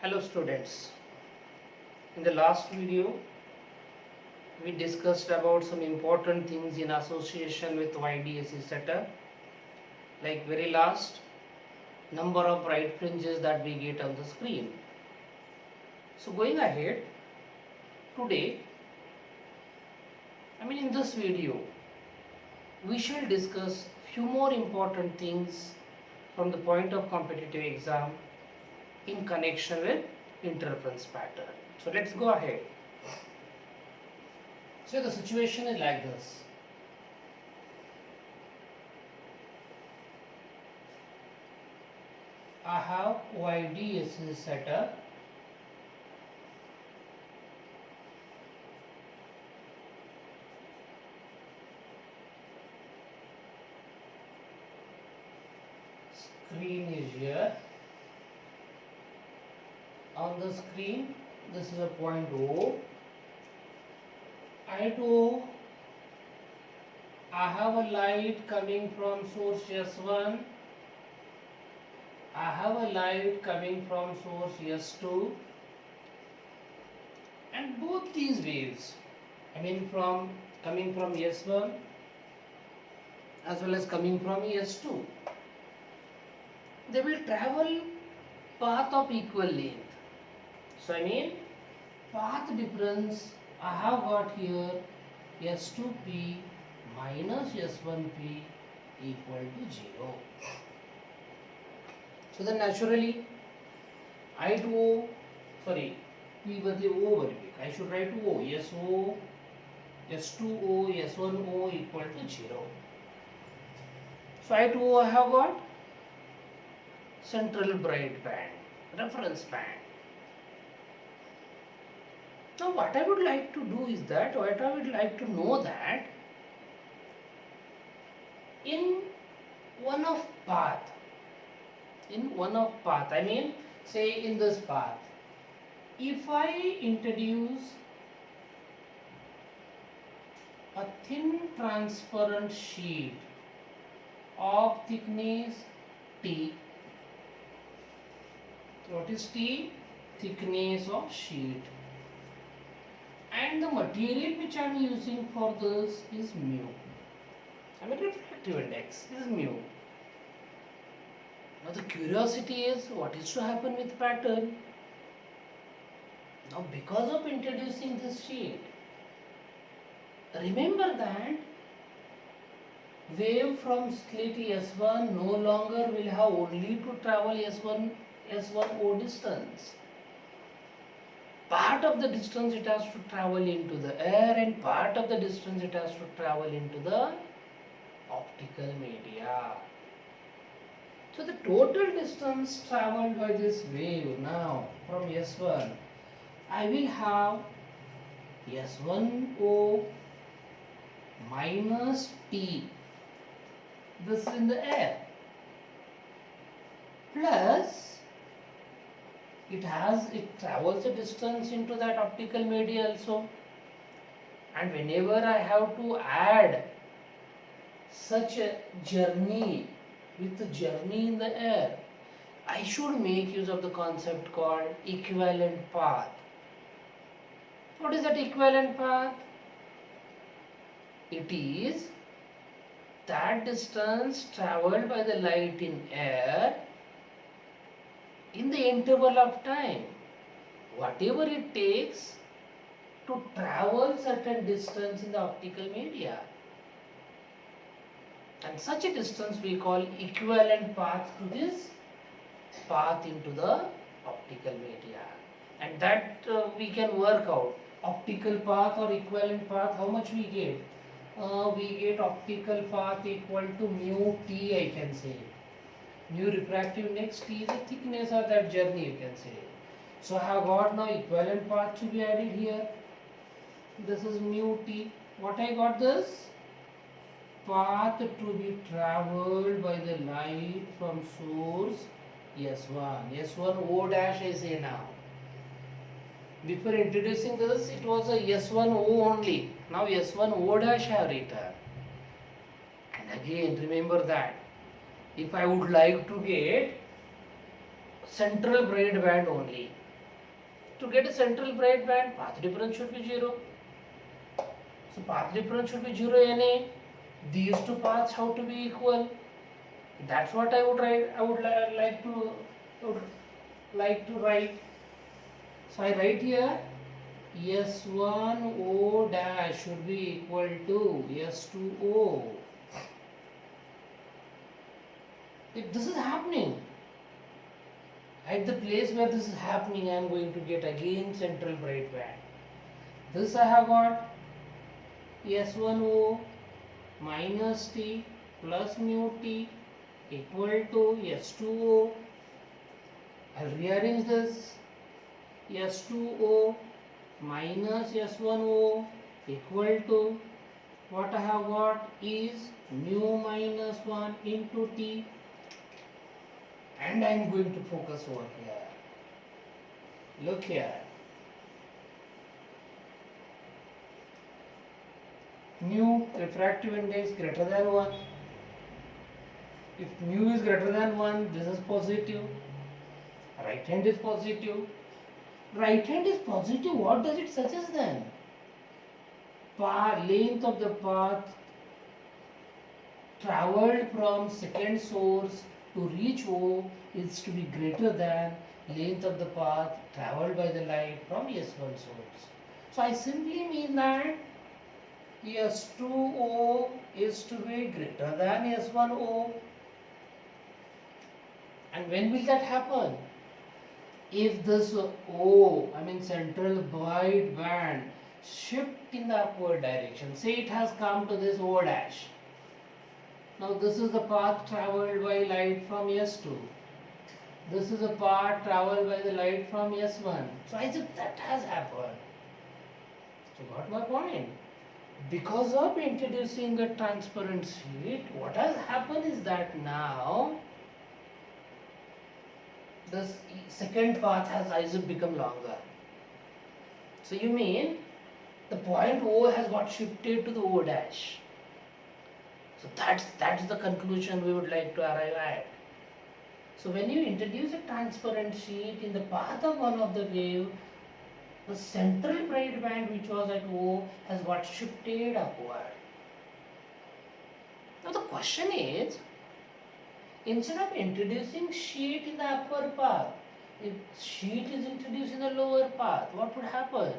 Hello students, in the last video we discussed about some important things in association with YDSC setup, like very last number of bright fringes that we get on the screen. So going ahead, today in this video we shall discuss few more important things from the point of competitive exam in connection with interference pattern. So let's go ahead. So the situation is like this. I have YDSC setup. Screen is here. On the screen, this is a point O. At O, I have a light coming from source S1. I have a light coming from source S2. And both these waves, coming from S1 as well as coming from S2, they will travel path of equal length. So path difference I have got here S2p minus S1p equal to 0. So then naturally I2O, P बदले O बनेगी. I should write O, SO, S2O, S1O equal to 0. So I2O I have got central bright band, reference band. Now what I would like to do is that, to know that in one of path, say in this path, if I introduce a thin transparent sheet of thickness T, what is T? Thickness of sheet. And the material which I am using for this is mu. Refractive index is mu. Now the curiosity is, what is to happen with pattern? Now because of introducing this sheet, remember that wave from slit S1 no longer will have only to travel S1O distance. Part of the distance it has to travel into the air and part of the distance it has to travel into the optical media. So the total distance traveled by this wave now from S1, I will have S1O minus T, this is in the air, plus it travels a distance into that optical media also, and whenever I have to add such a journey with the journey in the air, I should make use of the concept called equivalent path. What is that equivalent path? It is that distance traveled by the light in air in the interval of time, whatever it takes to travel certain distance in the optical media. And such a distance we call equivalent path to this path into the optical media. And that we can work out. Optical path or equivalent path, how much we get? We get optical path equal to mu T, I can say. Mu refractive index, T is the thickness of that journey, you can say. So I have got now equivalent path to be added here. This is mu T. What I got this? Path to be travelled by the light from source S1. S1 O dash I say now. Before introducing this, it was a S1 O only. Now S1 O dash I have written. And again, remember that if I would like to get central braid band only, to get a central bright band, path difference should be 0. So path difference should be 0 NA. These two paths have to be equal. That's what I would write. I would like to write. So I write here S1O dash should be equal to S2O. If this is happening, at the place where this is happening, I am going to get again central bright band. This I have got S1O minus T plus mu T equal to S2O. I'll rearrange this. S2O minus S1O equal to what I have got is mu minus 1 into T, and I am going to focus over here. Look here. Mu refractive index greater than 1. If mu is greater than 1, this is positive. Right hand is positive. Right hand is positive. What does it suggest then? Length of the path traveled from second source to reach O is to be greater than length of the path traveled by the light from S1 source. So I simply mean that S2O is to be greater than S1O. And when will that happen? If this O, central bright band, shift in the upward direction. Say it has come to this O dash. Now this is the path traveled by light from S2. This is the path traveled by the light from S1. So I said that has happened. So got my point. Because of introducing a transparent sheet, what has happened is that now this second path has become longer. So you mean the point O has got shifted to the O dash. So that's the conclusion we would like to arrive at. So when you introduce a transparent sheet in the path of one of the wave, the central bright band which was at O has got shifted upward. Now the question is, instead of introducing sheet in the upper path, if sheet is introduced in the lower path, what would happen?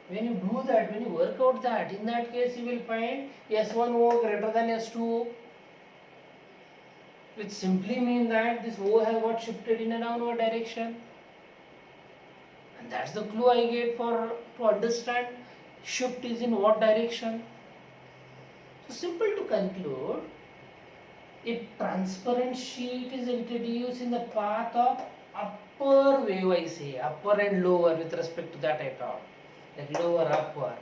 When you do that, when you work out that, in that case you will find S1O greater than S2O, which simply means that this O has got shifted in a downward direction. And that's the clue I get to understand shift is in what direction. So simple to conclude, if transparent sheet is introduced in the path of upper wave, I say upper and lower with respect to that I talk, like lower upper.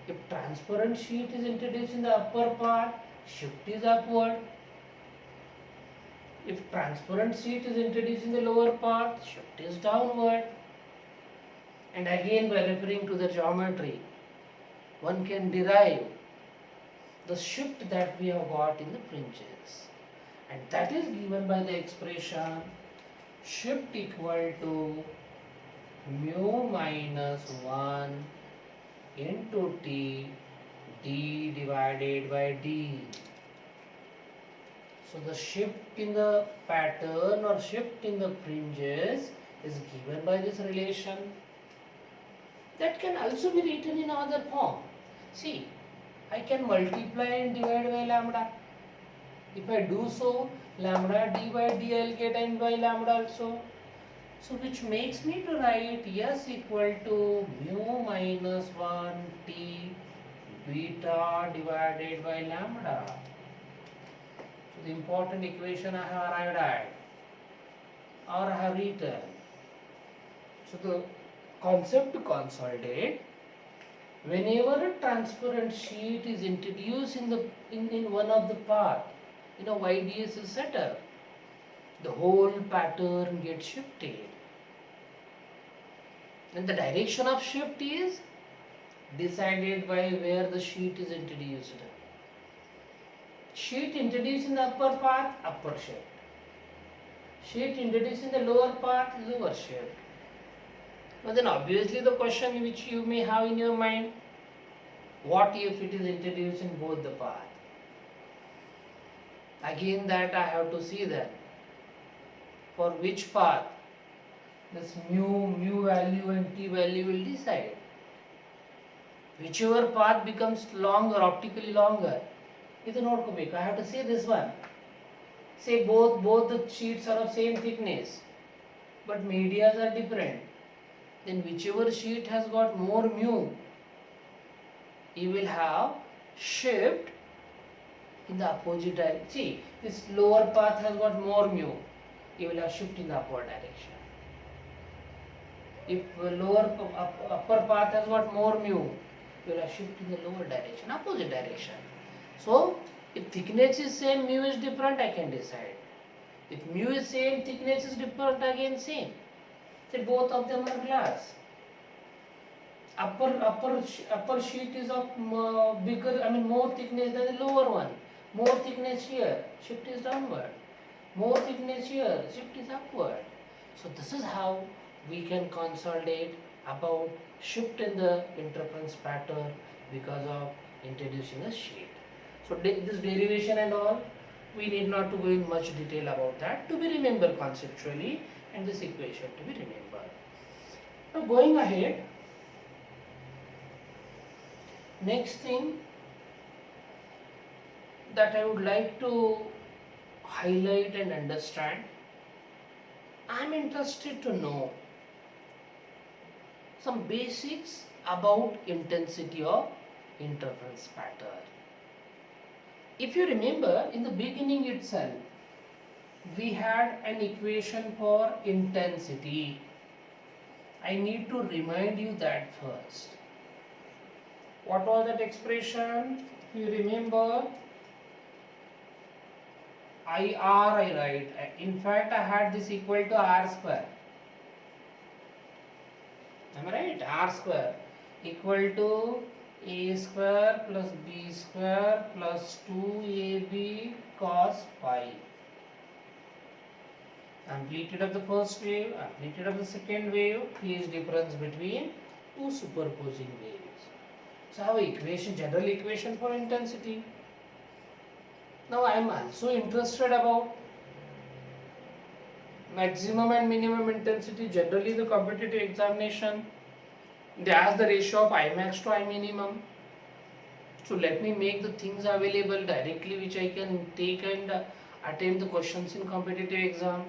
If transparent sheet is introduced in the upper path, shift is upward. If transparent sheet is introduced in the lower path, shift is downward. And again, by referring to the geometry, one can derive the shift that we have got in the fringes, and that is given by the expression shift equal to mu minus 1 into T d divided by d. So the shift in the pattern or shift in the fringes is given by this relation. That can also be written in other form. See, I can multiply and divide by lambda. If I do so, lambda d by d I will get n by lambda also. So which makes me to write S equal to mu minus 1 T beta divided by lambda. So the important equation I have arrived at, or I have written. So the concept to consolidate, whenever a transparent sheet is introduced in one of the path in a YDSS setup, the whole pattern gets shifted. And the direction of shift is decided by where the sheet is introduced. Sheet introduced in the upper path, upper shift. Sheet introduced in the lower path, lower shift. But then obviously the question which you may have in your mind, what if it is introduced in both the path? Again that I have to see that for which path this mu value and t value will decide. Whichever path becomes longer, optically longer, is the node cubic. I have to say this one. Say both the sheets are of same thickness, but medias are different. Then whichever sheet has got more mu, you will have shift in the opposite direction. See, this lower path has got more mu, you will have shift in the upward direction. If upper path has got more mu, you will have shift in the lower direction, opposite direction. So, if thickness is same, mu is different, I can decide. If mu is same, thickness is different, again same. So both of them are glass. Upper sheet is of bigger, more thickness than the lower one. More thickness here, shift is downward. More thickness here, shift is upward. So this is how we can consolidate about shift in the interference pattern because of introducing a sheet. So this derivation and all, we need not to go in much detail about that, to be remembered conceptually, and this equation to be remembered. Now going ahead, next thing that I would like to highlight and understand, I am interested to know some basics about intensity of interference pattern. If you remember, in the beginning itself, we had an equation for intensity. I need to remind you that first. What was that expression? You remember? I write. In fact, I had this equal to R square. Am I right? R square equal to A square plus B square plus 2AB cos pi. Amplitude of the first wave, amplitude of the second wave, phase difference between two superposing waves. So I have equation, general equation for intensity. Now I am also interested about maximum and minimum intensity. Generally the competitive examination, they ask the ratio of I max to I minimum. So let me make the things available directly which I can take and attempt the questions in competitive exam.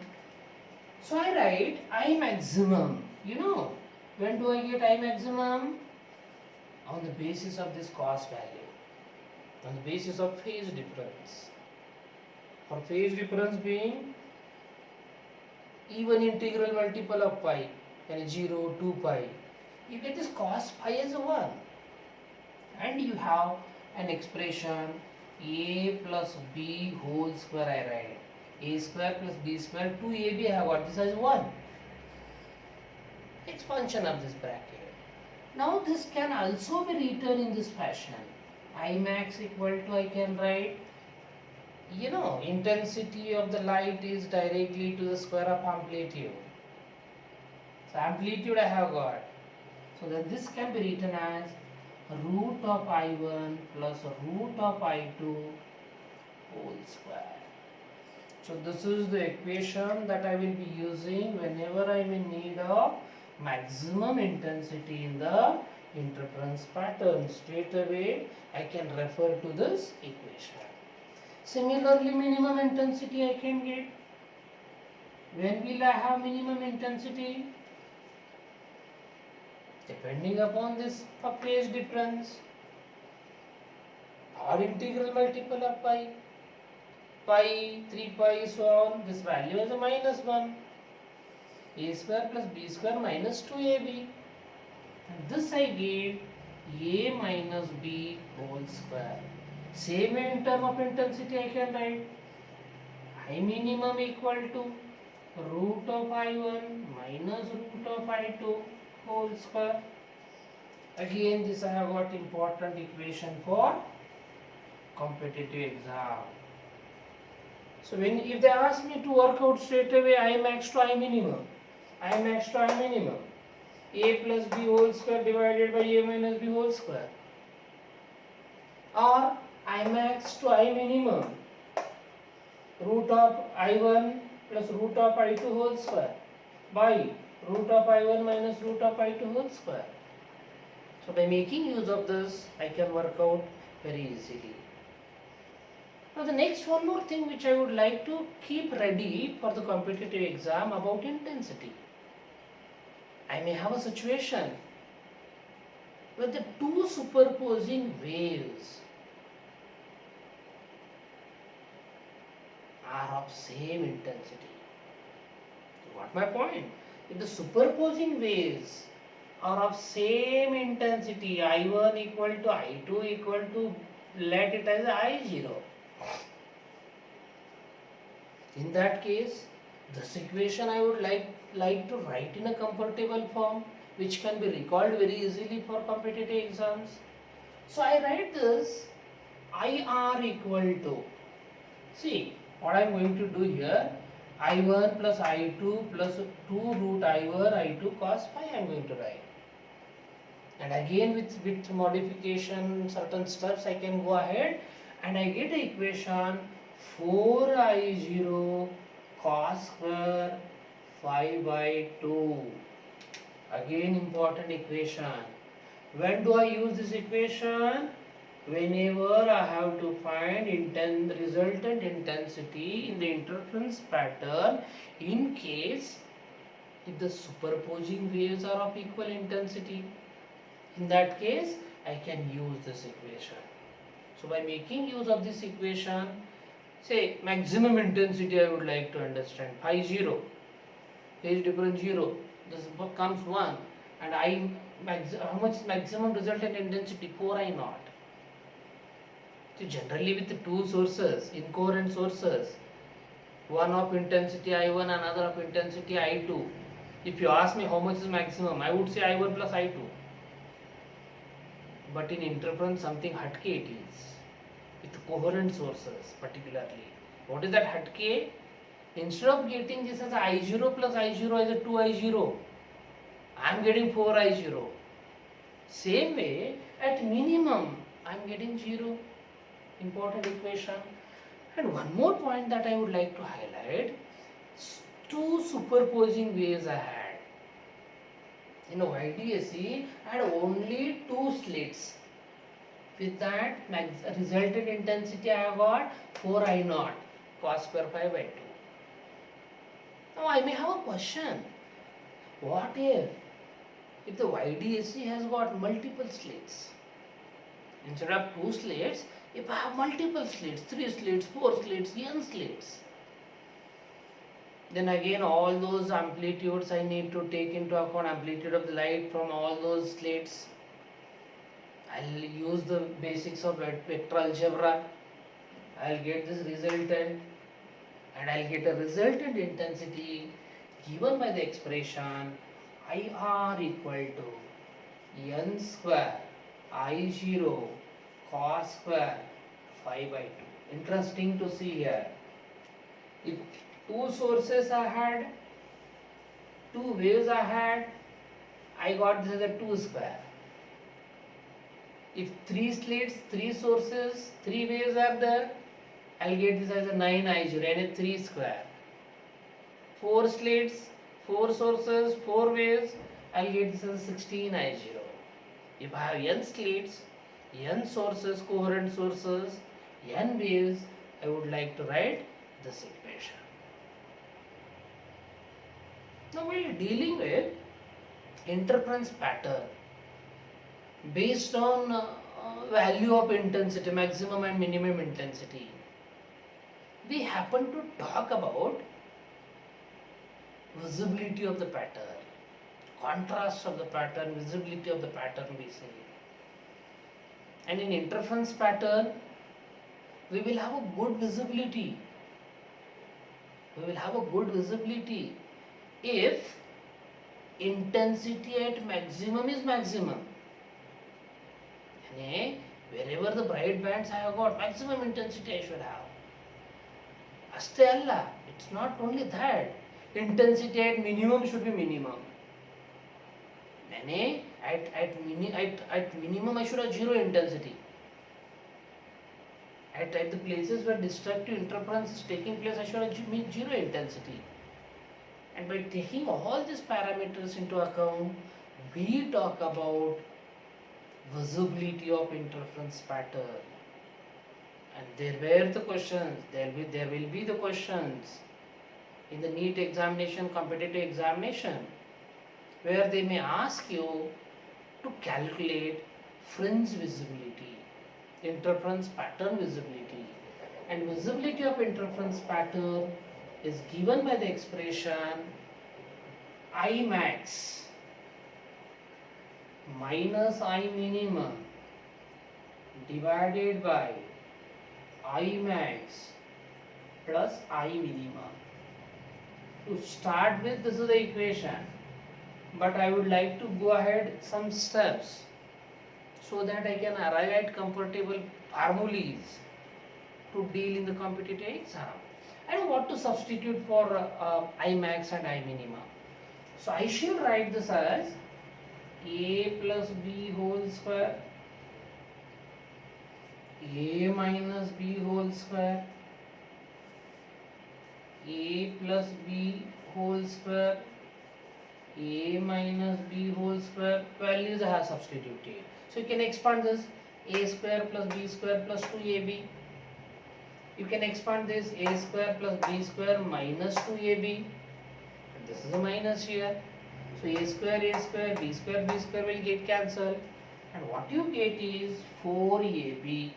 So I write I maximum. When do I get I maximum? On the basis of this cos value, on the basis of phase difference. For phase difference being even integral multiple of pi, and 0, 2 pi, you get this cos pi as a 1. And you have an expression a plus b whole square, I write. A square plus b square, 2ab, I have got this as 1. Expansion of this bracket. Now this can also be written in this fashion. I max equal to, I can write, intensity of the light is directly to the square of amplitude. So amplitude I have got. So then this can be written as root of I1 plus root of I2 whole square. So this is the equation that I will be using whenever I am in need of maximum intensity in the interference pattern. Straight away I can refer to this equation. Similarly, minimum intensity I can get. When will I have minimum intensity? Depending upon this phase difference or integral multiple of pi, 3 pi, so on, this value is a minus 1. A square plus b square minus 2ab. And this I get a minus b whole square. Same in term of intensity I can write I minimum equal to root of I1 minus root of I2 whole square. Again, this I have got important equation for competitive exam. So if they ask me to work out straight away I max to I minimum, a plus b whole square divided by a minus b whole square, or I max to I minimum root of I1 plus root of I2 whole square by root of I1 minus root of I2 whole square. So by making use of this, I can work out very easily. Now the next one more thing which I would like to keep ready for the competitive exam about intensity. I may have a situation where the two superposing waves are of same intensity. You got my point? If the superposing waves are of same intensity, I1 equal to I2 equal to, let it as I0. In that case, this equation I would like to write in a comfortable form which can be recalled very easily for competitive exams. So I write this IR equal to, see what I am going to do here, I1 plus I2 plus 2 root I1 I2 cos phi I am going to write. And again with modification, certain steps I can go ahead and I get the equation 4I0 cos square phi by 2. Again important equation. When do I use this equation? Whenever I have to find resultant intensity in the interference pattern in case if the superposing waves are of equal intensity. In that case, I can use this equation. So by making use of this equation, say maximum intensity I would like to understand, phi 0, phase difference 0, this comes 1, and how much maximum resultant intensity? 4I naught. So generally with the two sources, incoherent sources, one of intensity I1, another of intensity I2, if you ask me how much is maximum, I would say I1 plus I2. But in interference something Hatke it is, with coherent sources particularly. What is that Hatke? Instead of getting this as I0 plus I0 as a 2I0, I am getting 4I0. Same way, at minimum, I am getting 0. Important equation. And one more point that I would like to highlight, two superposing waves I had. In YDSE, I had only two slits. With that resultant intensity I have got 4I naught cos square phi by 2. Now I may have a question. What if the YDSE has got multiple slits? Instead of two slits, if I have multiple slits, 3 slits, 4 slits, n slits, then again all those amplitudes I need to take into account, amplitude of the light from all those slits. I'll use the basics of vector algebra. I'll get this resultant and I'll get a resultant intensity given by the expression IR equal to n square I0 cos square phi by 2. Interesting to see here. If two sources I had, two waves I had, I got this as a 2 square. If 3 slits, 3 sources, 3 waves are there, I'll get this as a 9I0 and a 3 square. 4 slits, 4 sources, 4 waves, I'll get this as a 16I0. If I have n slits, n sources, coherent sources, n waves, I would like to write this equation. Now while dealing with interference pattern based on value of intensity, maximum and minimum intensity, we happen to talk about visibility of the pattern, contrast of the pattern, visibility of the pattern we say. And in interference pattern, we will have a good visibility. We will have a good visibility if intensity at maximum is maximum. Wherever the bright bands I have got, maximum intensity I should have. Aste Allah, it's not only that. Intensity at minimum should be minimum. यानी at minimum I should have zero intensity. At the places where destructive interference is taking place, I should have zero intensity. And by taking all these parameters into account, we talk about visibility of interference pattern. And there were the questions, there will be the questions in the NEET examination, competitive examination, where they may ask you to calculate fringe visibility, interference pattern visibility. And visibility of interference pattern is given by the expression I max minus I minimum divided by I max plus I minimum. To start with, this is the equation, but I would like to go ahead some steps so that I can arrive at comfortable formulas to deal in the competitive exam. I know what to substitute for I max and I minimum. So I shall write this as a plus b whole square, a minus b whole square, a plus b whole square, a minus b whole square. Values I have substituted. So you can expand this a square plus b square plus 2ab. You can expand this a square plus b square minus 2ab. And this is a minus here. So a square, b square will get cancelled. And what you get is 4ab.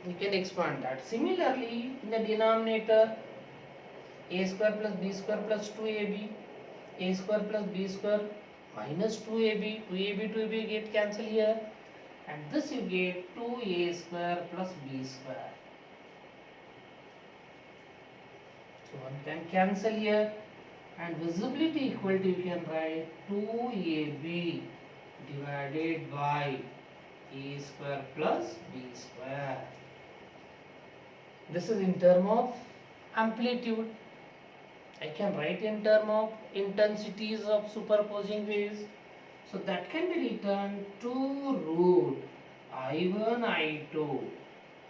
You can expand that. Similarly, in the denominator, a square plus b square plus 2ab, a square plus b square minus 2ab, 2ab get cancelled here, and this you get 2a square plus b square. So one can cancel here, and visibility equal to, you can write 2ab divided by a square plus b square. This is in term of amplitude. I can write in term of intensities of superposing waves. So that can be written 2 root I1 I2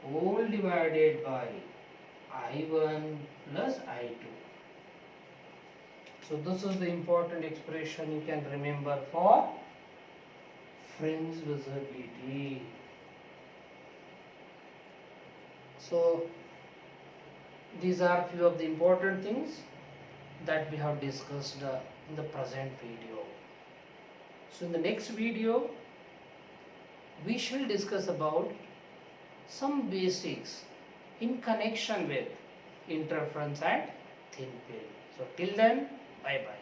whole divided by I1 plus I2. So this is the important expression you can remember for fringe visibility. So these are few of the important things that we have discussed in the present video. So in the next video, we shall discuss about some basics in connection with interference at thin film. So till then, bye bye.